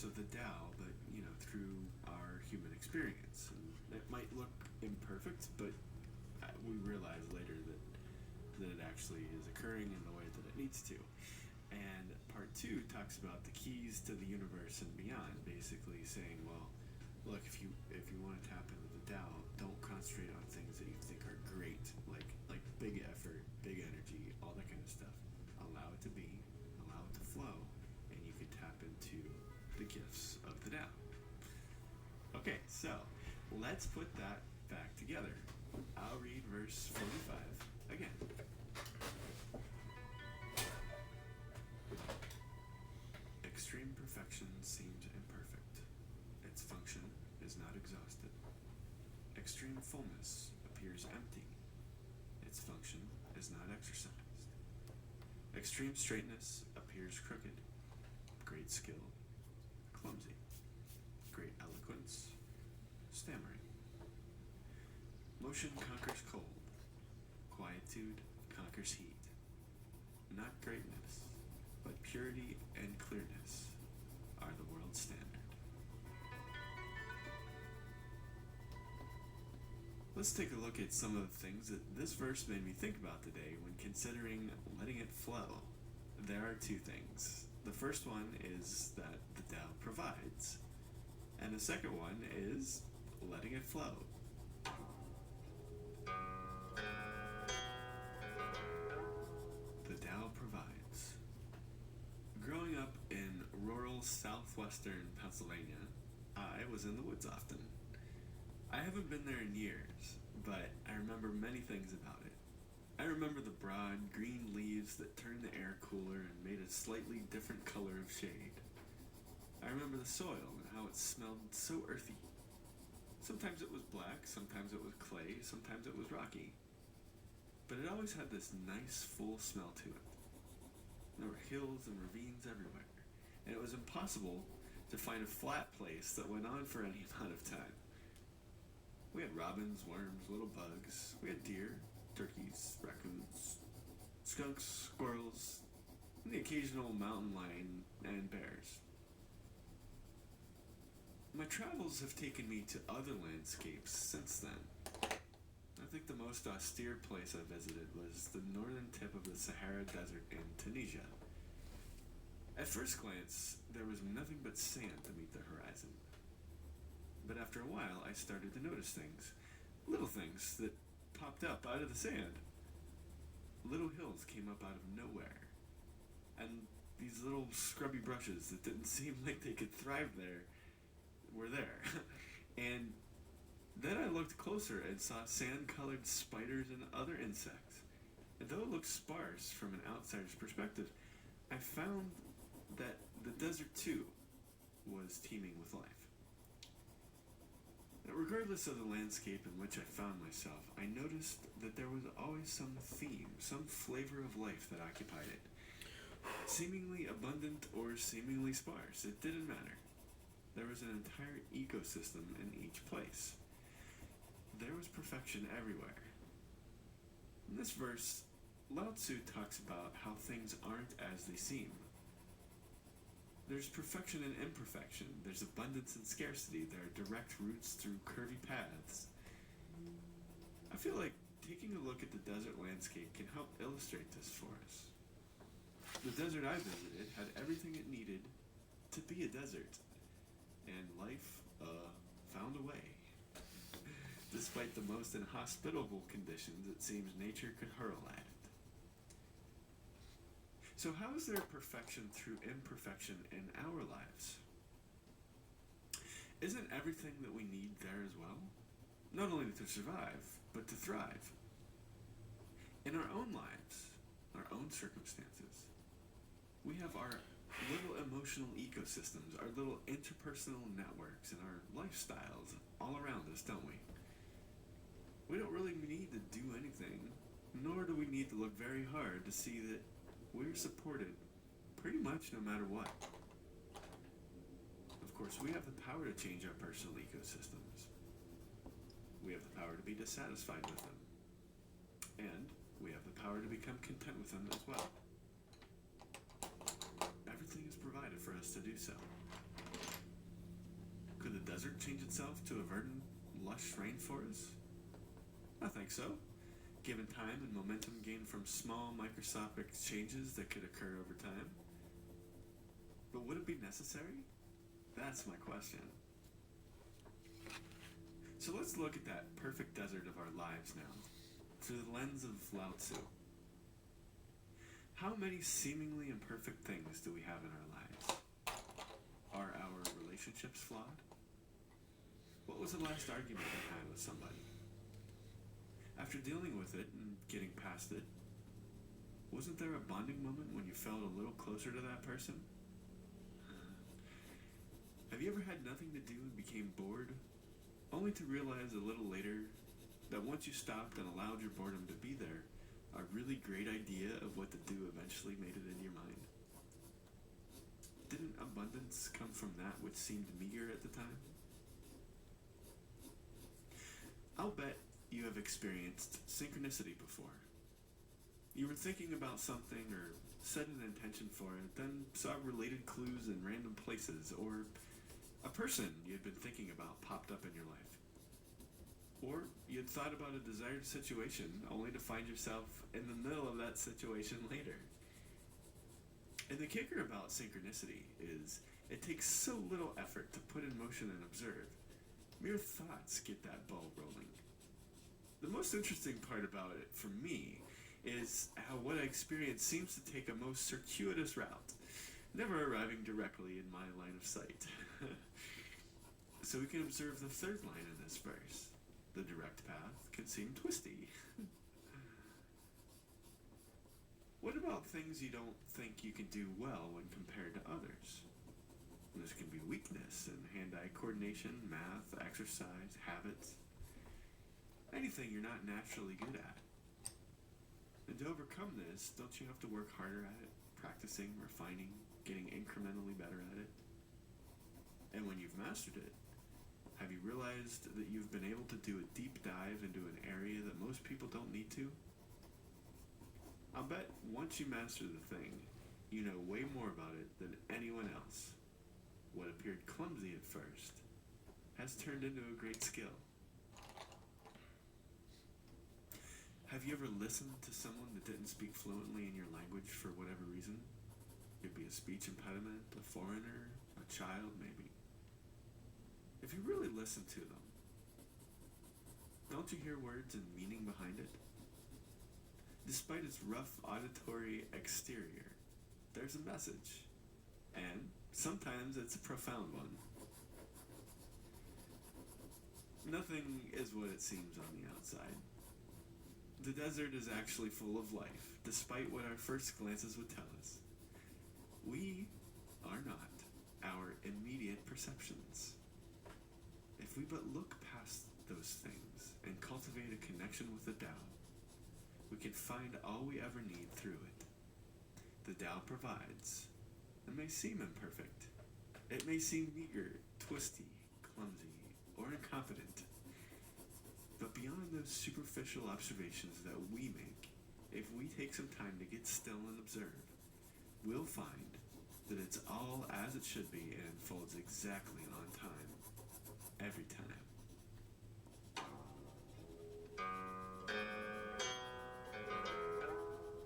of the Tao, but through our human experience. And it might look imperfect, but we realize later that it actually is occurring in the way that it needs to. And part 2 talks about the keys to the universe and beyond, basically saying, well, look, if you want to tap into the Tao, don't concentrate on things that you think are great, like big effort, big energy, all that kind of stuff. Allow it to be, allow it to flow, and you can tap into the gifts of the Tao. Okay, so let's put that back together. I'll read verse 45 again. Extreme perfection seems imperfect. Its function is not exhausted. Extreme fullness appears empty. Its function is not exercised. Extreme straightness appears crooked. Great skill, clumsy. Great eloquence, stammering. Motion conquers cold. Quietude conquers heat. Not greatness, but purity and clearness are the world's standard. Let's take a look at some of the things that this verse made me think about today when considering letting it flow. There are 2 things. The first one is that the Tao provides, and the second one is letting it flow. The Tao provides. Growing up in rural southwestern Pennsylvania, I was in the woods often. I haven't been there in years, but I remember many things about it. I remember the broad green leaves that turned the air cooler and made a slightly different color of shade. I remember the soil and how it smelled so earthy. Sometimes it was black, sometimes it was clay, sometimes it was rocky. But it always had this nice, full smell to it. There were hills and ravines everywhere, and it was impossible to find a flat place that went on for any amount of time. We had robins, worms, little bugs. We had deer, turkeys, raccoons, skunks, squirrels, and the occasional mountain lion and bears. My travels have taken me to other landscapes since then. I think the most austere place I visited was the northern tip of the Sahara Desert in Tunisia. At first glance, there was nothing but sand to meet the horizon. But after a while, I started to notice things. Little things that popped up out of the sand. Little hills came up out of nowhere. And these little scrubby brushes that didn't seem like they could thrive there were there. And then I looked closer and saw sand-colored spiders and other insects. And though it looked sparse from an outsider's perspective, I found that the desert too was teeming with life. Now, regardless of the landscape in which I found myself, I noticed that there was always some theme, some flavor of life that occupied it. Seemingly abundant or seemingly sparse, it didn't matter. There was an entire ecosystem in each place. There was perfection everywhere. In this verse, Lao Tzu talks about how things aren't as they seem. There's perfection and imperfection. There's abundance and scarcity. There are direct routes through curvy paths. I feel like taking a look at the desert landscape can help illustrate this for us. The desert I visited had everything it needed to be a desert, and life found a way. Despite the most inhospitable conditions, it seems nature could hurl at it. So how is there perfection through imperfection in our lives? Isn't everything that we need there as well? Not only to survive, but to thrive. In our own lives, our own circumstances, we have our little emotional ecosystems, our little interpersonal networks, and our lifestyles all around us, don't we? We don't really need to do anything, nor do we need to look very hard to see that we're supported pretty much no matter what. Of course, we have the power to change our personal ecosystems. We have the power to be dissatisfied with them. And we have the power to become content with them as well. Everything is provided for us to do so. desert change itself to a verdant, lush rainforest? I think so, given time and momentum gained from small microscopic changes that could occur over time. But would it be necessary? That's my question. So let's look at that perfect desert of our lives now, through the lens of Lao Tzu. How many seemingly imperfect things do we have in our lives? Are our relationships flawed? What was the last argument you had with somebody? After dealing with it and getting past it, wasn't there a bonding moment when you felt a little closer to that person? Have you ever had nothing to do and became bored, only to realize a little later that once you stopped and allowed your boredom to be there, a really great idea of what to do eventually made it in your mind? Didn't abundance come from that which seemed meager at the time? I'll bet you have experienced synchronicity before. You were thinking about something or set an intention for it, then saw related clues in random places, or a person you had been thinking about popped up in your life. Or you had thought about a desired situation only to find yourself in the middle of that situation later. And the kicker about synchronicity is it takes so little effort to put in motion and observe. Mere thoughts get that ball rolling. The most interesting part about it for me is how what I experience seems to take a most circuitous route, never arriving directly in my line of sight. So we can observe the third line in this verse. The direct path can seem twisty. What about things you don't think you can do well when compared to others? This can be weakness in hand-eye coordination, math, exercise, habits. Anything you're not naturally good at. And to overcome this, don't you have to work harder at it, practicing, refining, getting incrementally better at it? And when you've mastered it, have you realized that you've been able to do a deep dive into an area that most people don't need to? I'll bet once you master the thing, you know way more about it than anyone else. What appeared clumsy at first has turned into a great skill. Have you ever listened to someone that didn't speak fluently in your language for whatever reason? It could be a speech impediment, a foreigner, a child maybe. If you really listen to them, don't you hear words and meaning behind it? Despite its rough auditory exterior, there's a message, and sometimes it's a profound one. Nothing is what it seems on the outside. The desert is actually full of life, despite what our first glances would tell us. We are not our immediate perceptions. If we but look past those things and cultivate a connection with the Tao, we can find all we ever need through it. The Tao provides. It may seem imperfect. It may seem meager, twisty, clumsy, or incompetent. But beyond those superficial observations that we make, if we take some time to get still and observe, we'll find that it's all as it should be and unfolds exactly on time, every time.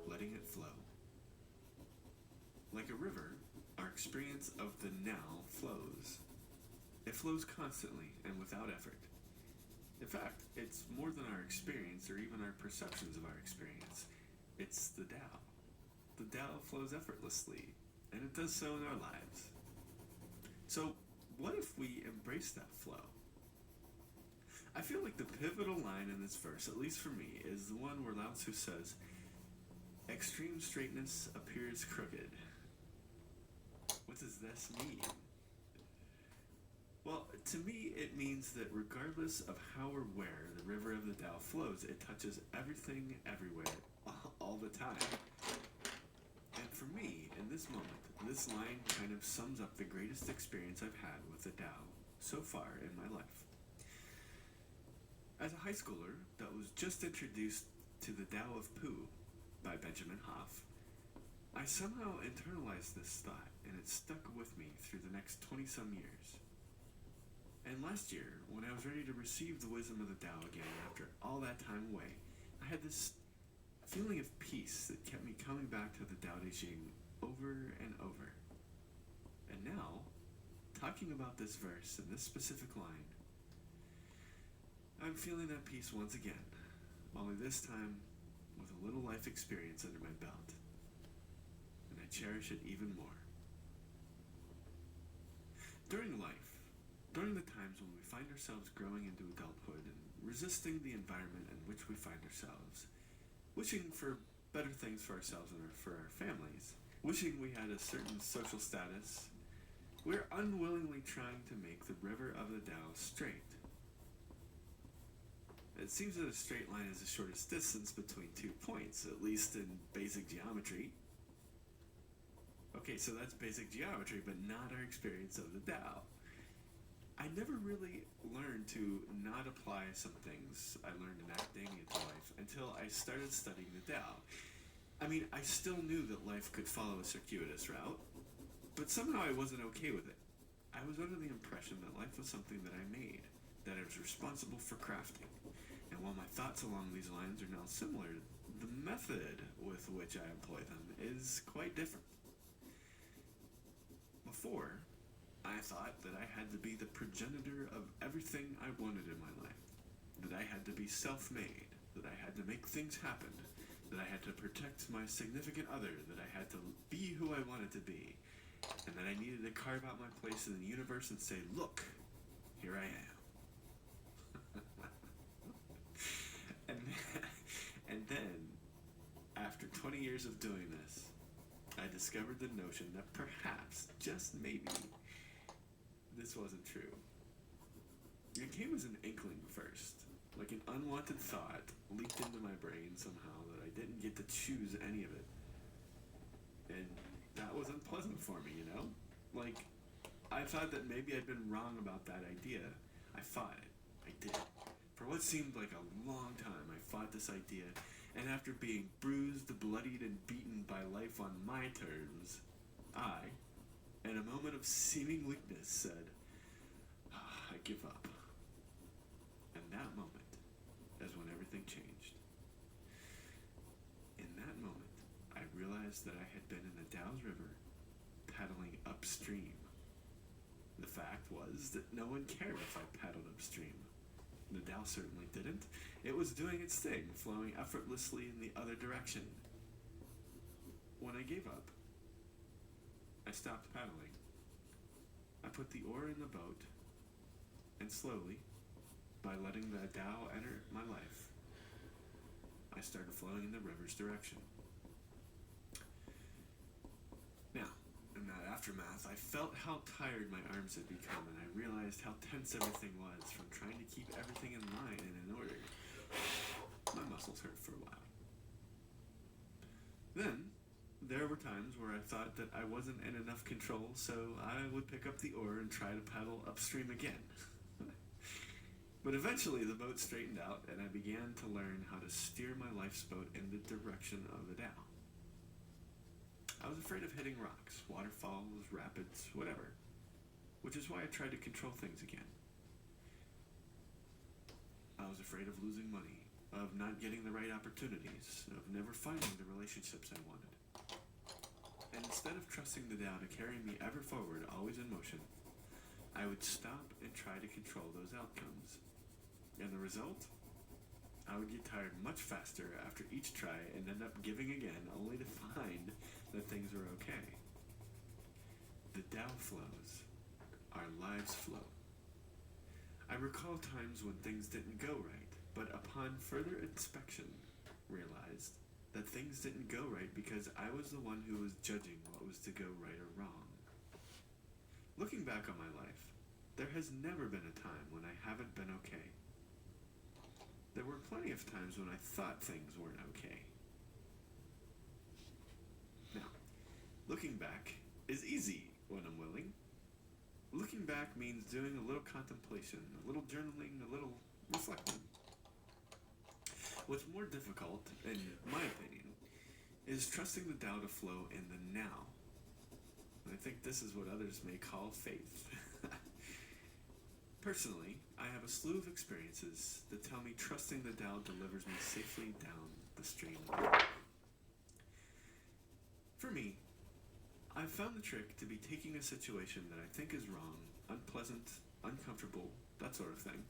Letting it flow. Like a river, our experience of the now flows. It flows constantly and without effort. In fact, it's more than our experience or even our perceptions of our experience. It's the Tao. The Tao flows effortlessly, and it does so in our lives. So, what if we embrace that flow? I feel like the pivotal line in this verse, at least for me, is the one where Lao Tzu says, "Extreme straightness appears crooked." What does this mean? Well, to me, it means that regardless of how or where the river of the Tao flows, it touches everything, everywhere, all the time. And for me, in this moment, this line kind of sums up the greatest experience I've had with the Tao so far in my life. As a high schooler that was just introduced to the Tao of Pooh by Benjamin Hoff, I somehow internalized this thought, and it stuck with me through the next 20-some years. And last year, when I was ready to receive the wisdom of the Tao again after all that time away, I had this feeling of peace that kept me coming back to the Tao Te Ching over and over. And now, talking about this verse and this specific line, I'm feeling that peace once again, only this time with a little life experience under my belt. And I cherish it even more. During life, during the times when we find ourselves growing into adulthood and resisting the environment in which we find ourselves, wishing for better things for ourselves and for our families, wishing we had a certain social status, we're unwillingly trying to make the river of the Tao straight. It seems that a straight line is the shortest distance between 2 points, at least in basic geometry. Okay, so that's basic geometry, but not our experience of the Tao. I never really learned to not apply some things I learned in acting into life until I started studying the Tao. I mean, I still knew that life could follow a circuitous route, but somehow I wasn't okay with it. I was under the impression that life was something that I made, that I was responsible for crafting. And while my thoughts along these lines are now similar, the method with which I employ them is quite different. Before, I thought that I had to be the progenitor of everything I wanted in my life, that I had to be self-made, that I had to make things happen, that I had to protect my significant other, that I had to be who I wanted to be, and that I needed to carve out my place in the universe and say, look, here I am. and then, after 20 years of doing this, I discovered the notion that perhaps, just maybe, this wasn't true. It came as an inkling first, like an unwanted thought leaked into my brain somehow that I didn't get to choose any of it. And that was unpleasant for me, you know? Like, I thought that maybe I'd been wrong about that idea. I fought it. I did. For what seemed like a long time, I fought this idea, and after being bruised, bloodied, and beaten by life on my terms, I, in a moment of seeming weakness, said, I give up. And that moment is when everything changed. In that moment, I realized that I had been in the Tao's river, paddling upstream. The fact was that no one cared if I paddled upstream. The Tao certainly didn't. It was doing its thing, flowing effortlessly in the other direction. When I gave up, I stopped paddling. I put the oar in the boat, and slowly, by letting the Tao enter my life, I started flowing in the river's direction. Now, in that aftermath, I felt how tired my arms had become, and I realized how tense everything was from trying to keep everything in line and in order. My muscles hurt for a while. Then, there were times where I thought that I wasn't in enough control, so I would pick up the oar and try to paddle upstream again. But eventually the boat straightened out, and I began to learn how to steer my life's boat in the direction of the Tao. I was afraid of hitting rocks, waterfalls, rapids, whatever, which is why I tried to control things again. I was afraid of losing money, of not getting the right opportunities, of never finding the relationships I wanted. And instead of trusting the Tao to carry me ever forward, always in motion, I would stop and try to control those outcomes. And the result? I would get tired much faster after each try and end up giving again, only to find that things were okay. The Tao flows. Our lives flow. I recall times when things didn't go right, but upon further inspection, realized that things didn't go right because I was the one who was judging what was to go right or wrong. Looking back on my life, there has never been a time when I haven't been okay. There were plenty of times when I thought things weren't okay. Now, looking back is easy when I'm willing. Looking back means doing a little contemplation, a little journaling, a little reflecting. What's more difficult, in my opinion, is trusting the Tao to flow in the now. And I think this is what others may call faith. Personally, I have a slew of experiences that tell me trusting the Tao delivers me safely down the stream. For me, I've found the trick to be taking a situation that I think is wrong, unpleasant, uncomfortable, that sort of thing,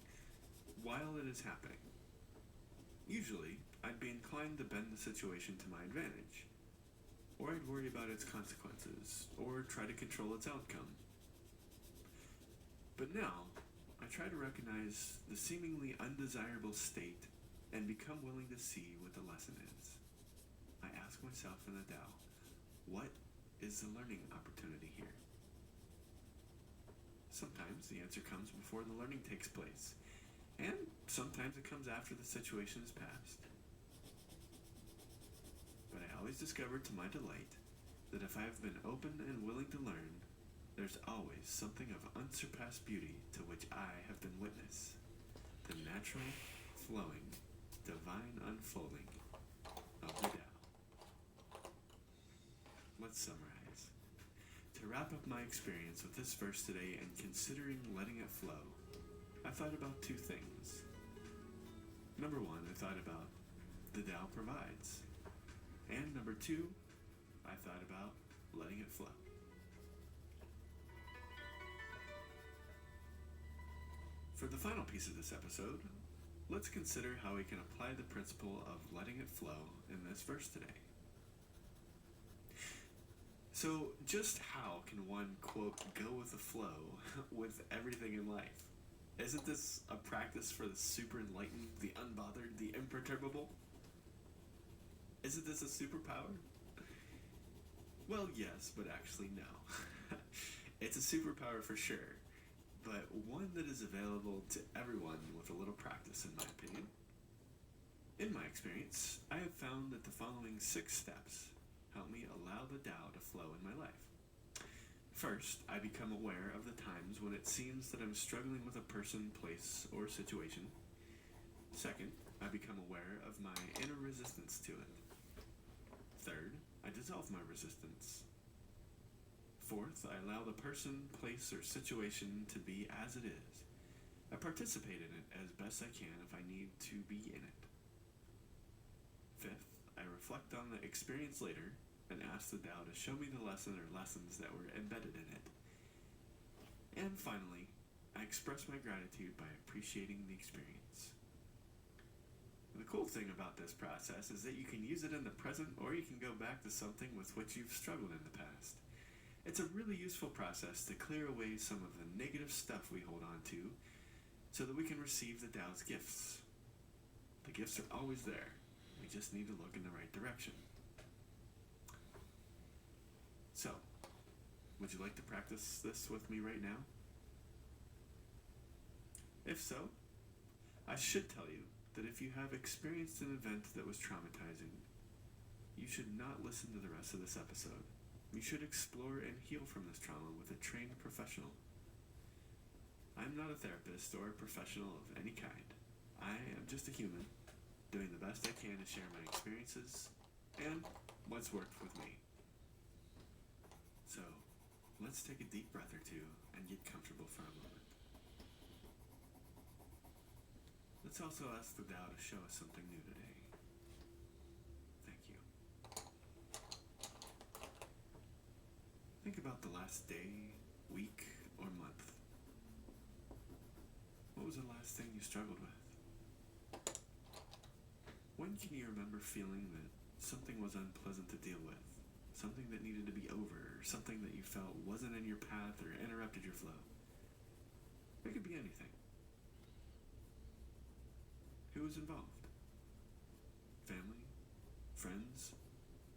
while it is happening. Usually, I'd be inclined to bend the situation to my advantage, or I'd worry about its consequences, or try to control its outcome. But now, I try to recognize the seemingly undesirable state and become willing to see what the lesson is. I ask myself in the Tao, what is the learning opportunity here? Sometimes the answer comes before the learning takes place, and sometimes it comes after the situation is passed. But I always discover to my delight that if I have been open and willing to learn, there's always something of unsurpassed beauty to which I have been witness. The natural, flowing, divine unfolding of the Tao. Let's summarize. To wrap up my experience with this verse today and considering letting it flow, I thought about two things. Number one, I thought about the Tao provides. And number two, I thought about letting it flow. For the final piece of this episode, let's consider how we can apply the principle of letting it flow in this verse today. So, just how can one, quote, go with the flow with everything in life? Isn't this a practice for the super enlightened, the unbothered, the imperturbable? Isn't this a superpower? Well, yes, but actually no. It's a superpower for sure, but one that is available to everyone with a little practice, in my opinion. In my experience, I have found that the following 6 steps help me allow the Tao to flow in my life. First, I become aware of the times when it seems that I'm struggling with a person, place, or situation. Second, I become aware of my inner resistance to it. Third, I dissolve my resistance. Fourth, I allow the person, place, or situation to be as it is. I participate in it as best I can if I need to be in it. Fifth, I reflect on the experience later and ask the Tao to show me the lesson or lessons that were embedded in it. And finally, I express my gratitude by appreciating the experience. The cool thing about this process is that you can use it in the present, or you can go back to something with which you've struggled in the past. It's a really useful process to clear away some of the negative stuff we hold on to so that we can receive the Tao's gifts. The gifts are always there. We just need to look in the right direction. So, would you like to practice this with me right now? If so, I should tell you that if you have experienced an event that was traumatizing, you should not listen to the rest of this episode. You should explore and heal from this trauma with a trained professional. I'm not a therapist or a professional of any kind. I am just a human, doing the best I can to share my experiences and what's worked with me. So, let's take a deep breath or two and get comfortable for a moment. Let's also ask the Tao to show us something new today. Thank you. Think about the last day, week, or month. What was the last thing you struggled with? When can you remember feeling that something was unpleasant to deal with? Something that needed to be over, or something that you felt wasn't in your path or interrupted your flow? It could be anything. Who was involved? Family? Friends?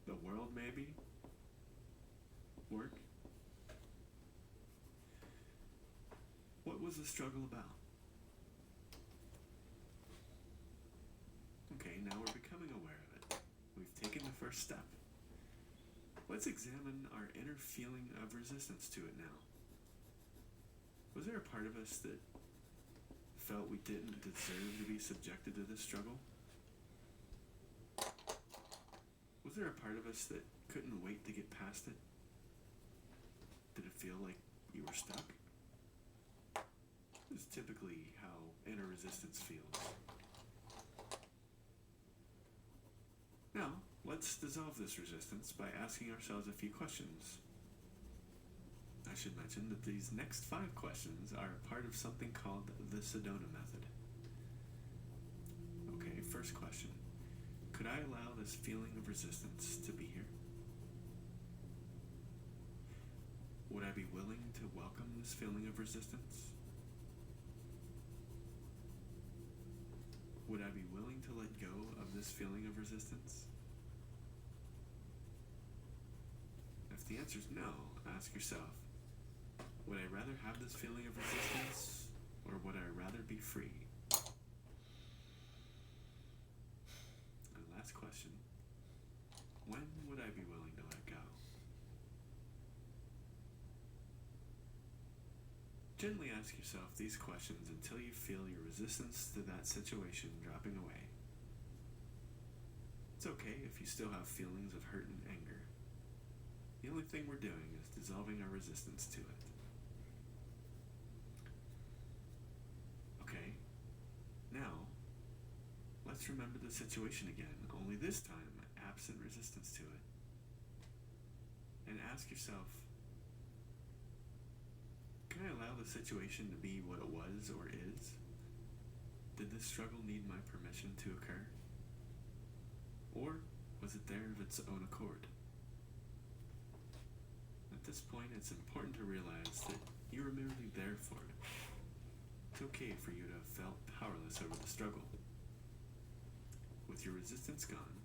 The world, maybe? Work? What was the struggle about? Okay, now we're becoming aware of it. We've taken the first step. Let's examine our inner feeling of resistance to it now. Was there a part of us that felt we didn't deserve to be subjected to this struggle? Was there a part of us that couldn't wait to get past it? Did it feel like you were stuck? It was typically how inner resistance feels. Now, let's dissolve this resistance by asking ourselves a few questions. I should mention that these next 5 questions are part of something called the Sedona method. Okay, first question. Could I allow this feeling of resistance to be here? Would I be willing to welcome this feeling of resistance? Would I be willing to let go of this feeling of resistance? If the answer is no, ask yourself, would I rather have this feeling of resistance, or would I rather be free? And last question, when would I be willing to let go? Gently ask yourself these questions until you feel your resistance to that situation dropping away. It's okay if you still have feelings of hurt and anger. The only thing we're doing is dissolving our resistance to it. Okay, now, let's remember the situation again, only this time absent resistance to it. And ask yourself, can I allow the situation to be what it was or is? Did this struggle need my permission to occur? Or was it there of its own accord? At this point, it's important to realize that you were merely there for it. It's okay for you to have felt powerless over the struggle. With your resistance gone,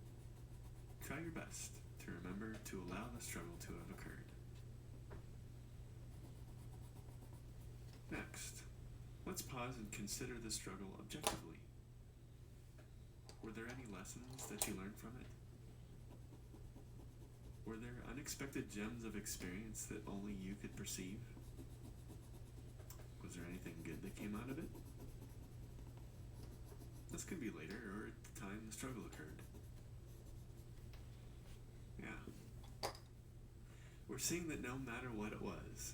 try your best to remember to allow the struggle to have occurred. Next, let's pause and consider the struggle objectively. Were there any lessons that you learned from it? Were there unexpected gems of experience that only you could perceive? Was there anything good that came out of it? This could be later or at the time the struggle occurred. Yeah. We're seeing that no matter what it was,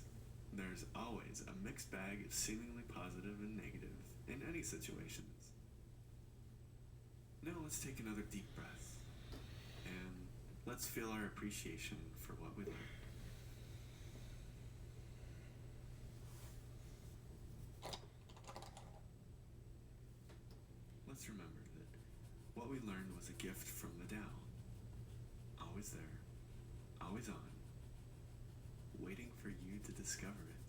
there's always a mixed bag of seemingly positive and negative in any situations. Now let's take another deep breath and let's feel our appreciation for what we learned. Let's remember that what we learned was a gift from the Tao. Always there, always on, waiting for you to discover it.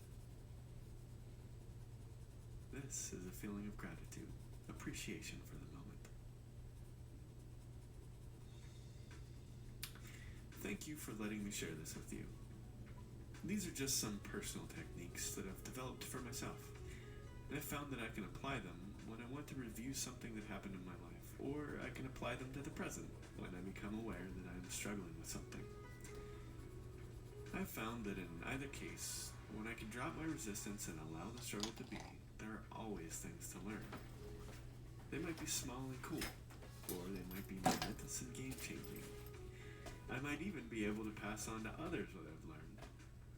This is a feeling of gratitude, appreciation for the moment. Thank you for letting me share this with you. These are just some personal techniques that I've developed for myself, and I've found that I can apply them when I want to review something that happened in my life, or I can apply them to the present when I become aware that I'm struggling with something. I've found that in either case, when I can drop my resistance and allow the struggle to be, there are always things to learn. They might be small and cool, or they might be momentous and game-changing. I might even be able to pass on to others what I've learned,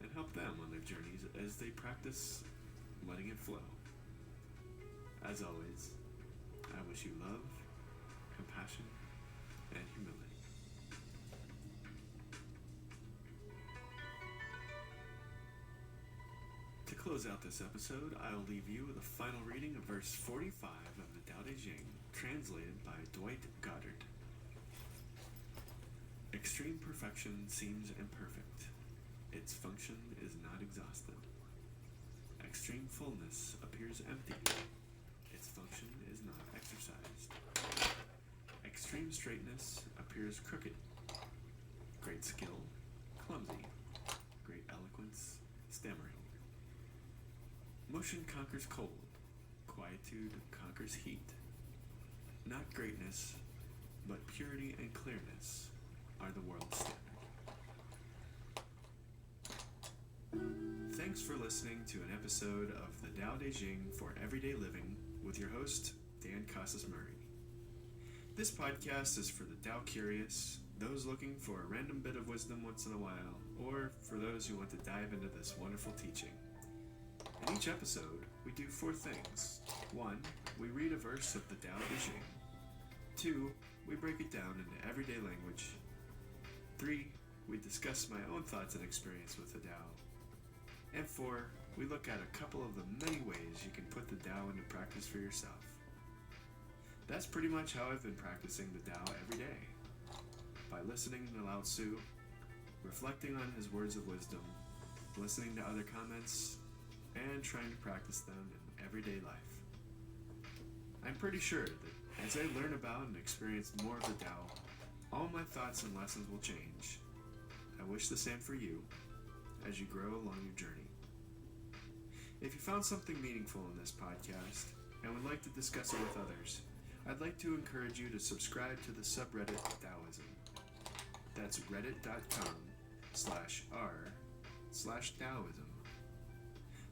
and help them on their journeys as they practice letting it flow. As always, I wish you love, compassion, and humility. To close out this episode, I'll leave you with a final reading of verse 45 of the Tao Te Ching, translated by Dwight Goddard. Extreme perfection seems imperfect. Its function is not exhausted. Extreme fullness appears empty. Its function is not exercised. Extreme straightness appears crooked. Great skill, clumsy. Great eloquence, stammering. Motion conquers cold. Quietude conquers heat. Not greatness, but purity and clearness are the world's standard. Thanks for listening to an episode of the Tao Te Ching for Everyday Living with your host, Dan Casas-Murray. This podcast is for the Tao curious, those looking for a random bit of wisdom once in a while, or for those who want to dive into this wonderful teaching. In each episode, we do 4 things. 1, we read a verse of the Tao Te Ching. 2, we break it down into everyday language. 3, we discuss my own thoughts and experience with the Tao. And 4, we look at a couple of the many ways you can put the Tao into practice for yourself. That's pretty much how I've been practicing the Tao every day. By listening to Lao Tzu, reflecting on his words of wisdom, listening to other comments, and trying to practice them in everyday life. I'm pretty sure that as I learn about and experience more of the Tao, all my thoughts and lessons will change. I wish the same for you as you grow along your journey. If you found something meaningful in this podcast and would like to discuss it with others, I'd like to encourage you to subscribe to the subreddit Taoism. That's reddit.com/r/Taoism.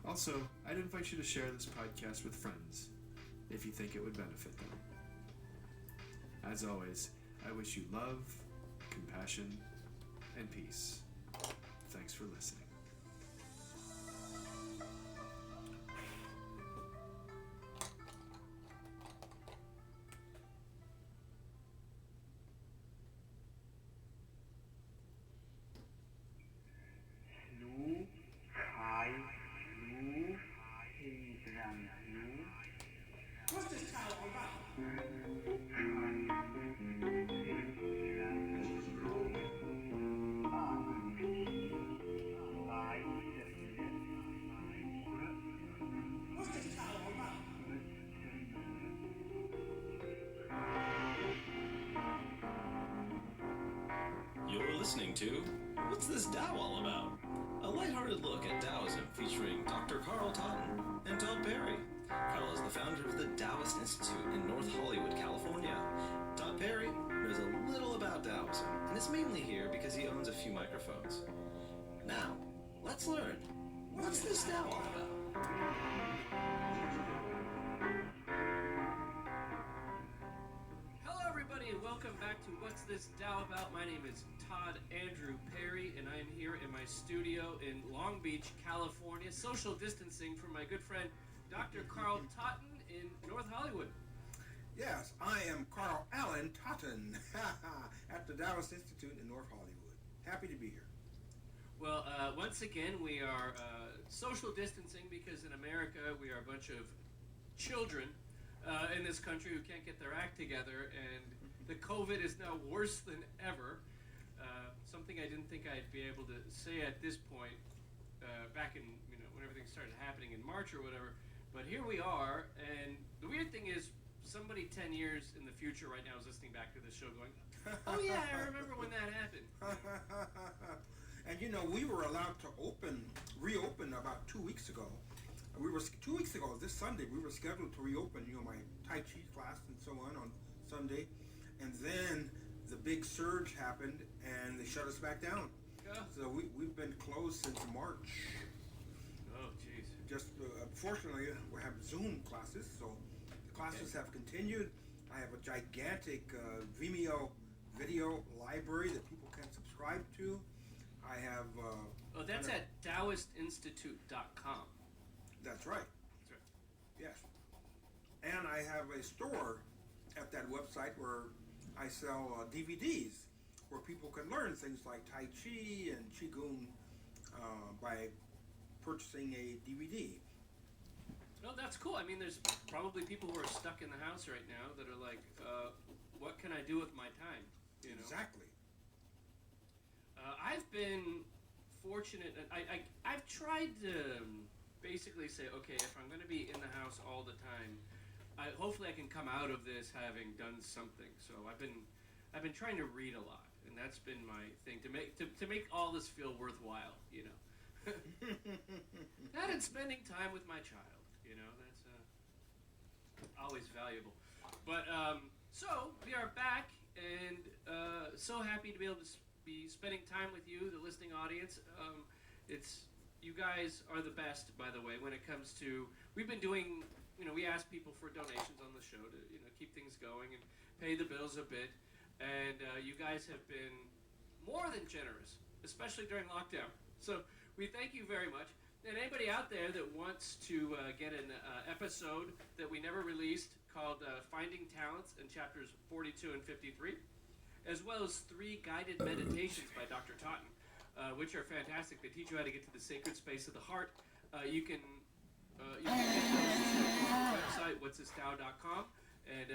Also, I'd invite you to share this podcast with friends if you think it would benefit them. As always, I wish you love, compassion, and peace. Thanks for listening. What's this Tao about? What's this Tao about? You're listening to What's This Tao All About? A lighthearted look at Taoism featuring Dr. Carl Totten and Todd Perry. Carl is the founder of the Taoist Institute in North Hollywood, California. Todd Perry knows a little about Taoism and is mainly here because he owns a few microphones. Now, let's learn. What's this Tao all about? Hello everybody and welcome back to What's This Tao About? My name is Todd Andrew Perry and I am here in my studio in Long Beach, California, social distancing from my good friend Dr. Carl Totten in North Hollywood. Yes, I am Carl Allen Totten at the Taoist Institute in North Hollywood. Happy to be here. Well, once again we are social distancing because in America we are a bunch of children in this country who can't get their act together, and the COVID is now worse than ever. Something I didn't think I'd be able to say at this point back in, when everything started happening in March or whatever. But here we are, and the weird thing is somebody 10 years in the future right now is listening back to this show going, oh yeah, I remember when that happened. And we were allowed to reopen about 2 weeks ago. 2 weeks ago, this Sunday, we were scheduled to reopen, my Tai Chi class and so on Sunday. And then the big surge happened and they shut us back down. So we've been closed since March. Oh, jeez. Just fortunately, we have Zoom classes, so the classes have continued. I have a gigantic Vimeo video library that people can subscribe to. I have... that's at TaoistInstitute.com. That's right. That's right. Yes. And I have a store at that website where I sell DVDs where people can learn things like Tai Chi and Qigong by purchasing a DVD. Well, that's cool. I mean, there's probably people who are stuck in the house right now that are like, what can I do with my time? Exactly. I've been fortunate. I've tried to basically say, okay, if I'm going to be in the house all the time, hopefully I can come out of this having done something. So I've been trying to read a lot, and that's been my thing to make all this feel worthwhile. That and spending time with my child. That's always valuable. But so we are back, and so happy to be able to be spending time with you, the listening audience. You guys are the best, by the way, when it comes to, we've been doing, we ask people for donations on the show to, keep things going and pay the bills a bit. And you guys have been more than generous, especially during lockdown. So we thank you very much. And anybody out there that wants to get an episode that we never released called Finding Talents in chapters 42 and 53, as well as 3 guided meditations by Dr. Totten, which are fantastic. They teach you how to get to the sacred space of the heart. You can get those on our website, what'sthisTao.com, and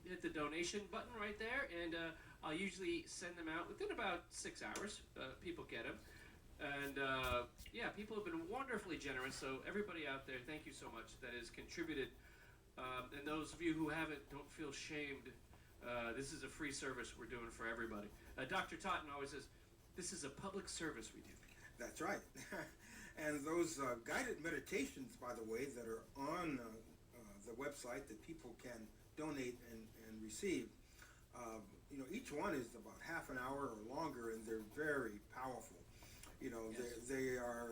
hit the donation button right there, and I'll usually send them out within about 6 hours. People get them. And yeah, people have been wonderfully generous, so everybody out there, thank you so much that has contributed. And those of you who haven't, don't feel shamed. This is a free service we're doing for everybody. Dr. Totten always says, this is a public service we do. That's right. And those guided meditations, by the way, that are on the website that people can donate and receive, each one is about half an hour or longer, and they're very powerful. Yes. They are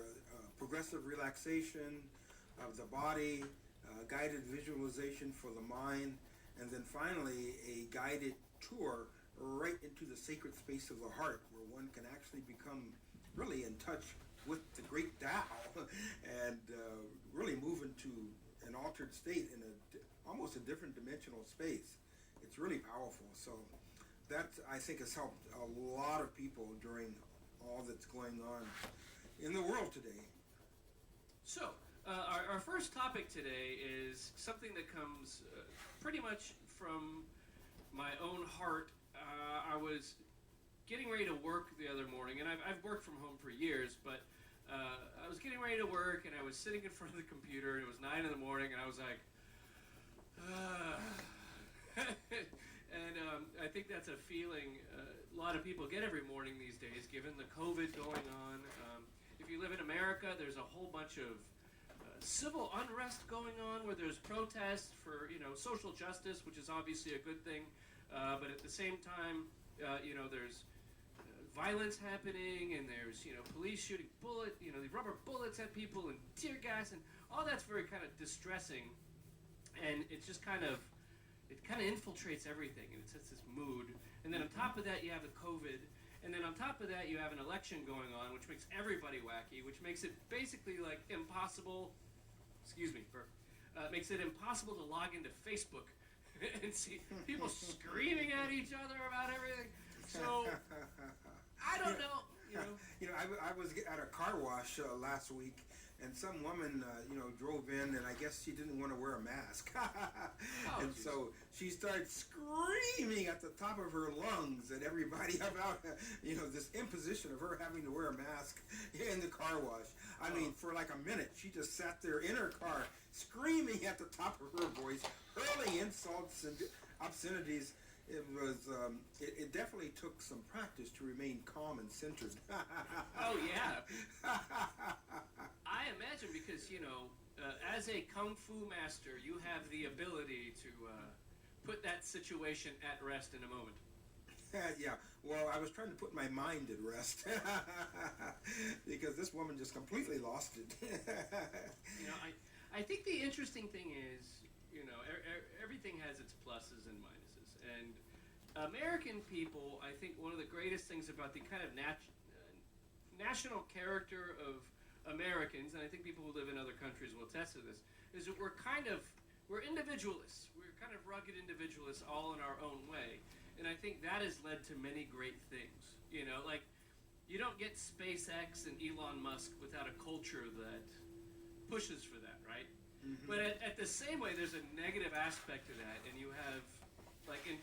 progressive relaxation of the body, guided visualization for the mind, and then finally a guided tour right into the sacred space of the heart, where one can actually become really in touch with the great Tao and really move into an altered state in almost a different dimensional space. It's really powerful. So that, I think, has helped a lot of people during all that's going on in the world today. So, our first topic today is something that comes pretty much from my own heart. I was getting ready to work the other morning, and I've worked from home for years, but I was getting ready to work, and I was sitting in front of the computer, and it was 9 in the morning, and I was like, and I think that's a feeling a lot of people get every morning these days, given the COVID going on. If you live in America, there's a whole bunch of civil unrest going on, where there's protests for social justice, which is obviously a good thing, but at the same time, there's violence happening, and there's police shooting the rubber bullets at people and tear gas, and all that's very kind of distressing, and it's just kind of infiltrates everything, and it sets this mood. And then on top of that, you have the COVID, and then on top of that, you have an election going on, which makes everybody wacky, which makes it basically like impossible. Makes it impossible to log into Facebook and see people screaming at each other about everything. So I don't know. I was at a car wash last week, and some woman, drove in, and I guess she didn't want to wear a mask. And geez. so she started screaming at the top of her lungs at everybody about, this imposition of her having to wear a mask in the car wash. I mean, for like a minute, she just sat there in her car, screaming at the top of her voice, hurling insults and obscenities. It was. It definitely took some practice to remain calm and centered. Oh yeah. I imagine because as a kung fu master, you have the ability to put that situation at rest in a moment. Yeah. Well, I was trying to put my mind at rest because this woman just completely lost it. I think the interesting thing is, everything has its pluses and minuses. And American people, I think one of the greatest things about the kind of national character of Americans, and I think people who live in other countries will attest to this, is that we're individualists. We're kind of rugged individualists all in our own way. And I think that has led to many great things. Like, you don't get SpaceX and Elon Musk without a culture that pushes for that, right? Mm-hmm. But at the same way, there's a negative aspect to that, and you have, like in